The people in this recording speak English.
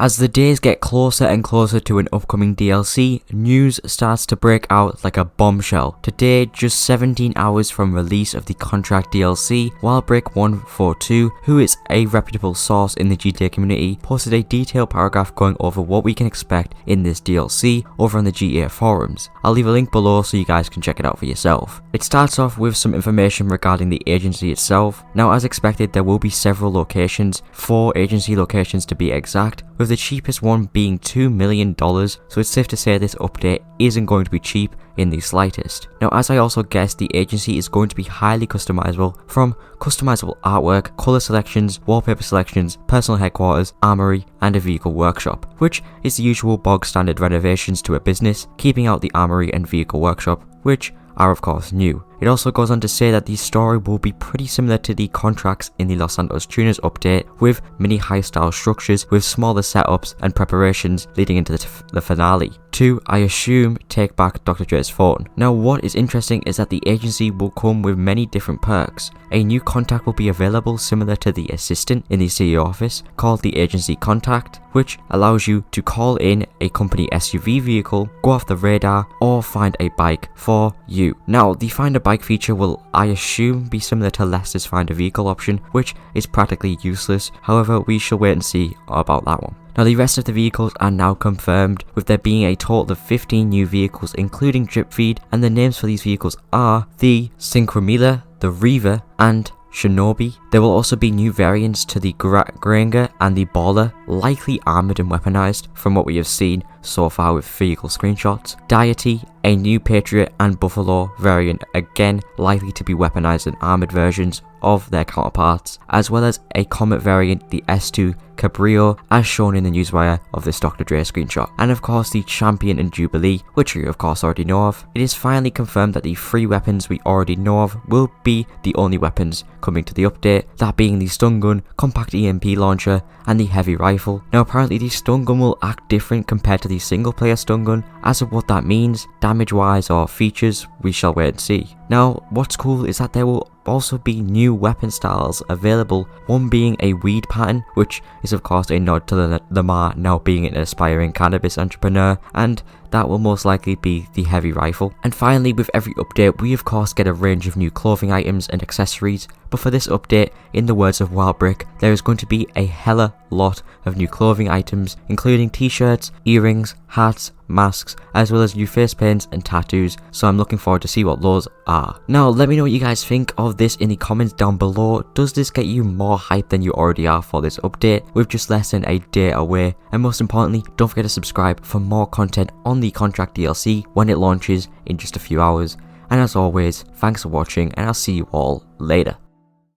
As the days get closer and closer to an upcoming DLC, news starts to break out like a bombshell. Today, just 17 hours from release of the Contract DLC, Wildbrick142, who is a reputable source in the GTA community, posted a detailed paragraph going over what we can expect in this DLC over on the GTA forums. I'll leave a link below so you guys can check it out for yourself. It starts off with some information regarding the agency itself. Now, as expected, there will be several locations, 4 agency locations to be exact, with the cheapest one being $2 million, so it's safe to say this update isn't going to be cheap in the slightest. Now, as I also guessed, the agency is going to be highly customizable, from customizable artwork, colour selections, wallpaper selections, personal headquarters, armory, and a vehicle workshop, which is the usual bog standard renovations to a business, keeping out the armory and vehicle workshop, which are of course new. It also goes on to say that the story will be pretty similar to the contracts in the Los Santos Tuners update, with mini high style structures with smaller setups and preparations leading into the finale. To, I assume, take back Dr. Dre's phone. Now, what is interesting is that the agency will come with many different perks. A new contact will be available similar to the assistant in the CEO office, called the Agency Contact, which allows you to call in a company SUV vehicle, go off the radar, or find a bike for you. Now, the Find a Bike feature will, I assume, be similar to Lester's Find a Vehicle option, which is practically useless. However, we shall wait and see about that one. Now, the rest of the vehicles are now confirmed, with there being a total of 15 new vehicles, including drip feed, and the names for these vehicles are the Synchromila, the Reaver, and Shinobi. There will also be new variants to the Granger and the Baller, likely armoured and weaponized from what we have seen so far with vehicle screenshots. Deity, a new Patriot and Buffalo variant, again likely to be weaponized and armoured versions of their counterparts, as well as a Comet variant, the S2 Cabrio, as shown in the newswire of this Dr. Dre screenshot, and of course the Champion and Jubilee, which you of course already know of. It is finally confirmed that the 3 weapons we already know of will be the only weapons coming to the update, that being the stun gun, compact EMP launcher, and the heavy rifle. Now, apparently the stun gun will act different compared to the single player stun gun. As of what that means, damage wise or features, we shall wait and see. Now, what's cool is that there will also be new weapon styles available, one being a weed pattern, which is of course a nod to Lamar now being an aspiring cannabis entrepreneur, and that will most likely be the heavy rifle. And finally, with every update, we of course get a range of new clothing items and accessories, but for this update, in the words of Wildbrick, there is going to be a hella lot of new clothing items, including t-shirts, earrings, hats, masks, as well as new face paints and tattoos, so I'm looking forward to see what those are. Now, let me know what you guys think of this in the comments down below. Does this get you more hyped than you already are for this update, with just less than a day away? And most importantly, don't forget to subscribe for more content on the Contract DLC when it launches in just a few hours. And as always, thanks for watching, and I'll see you all later.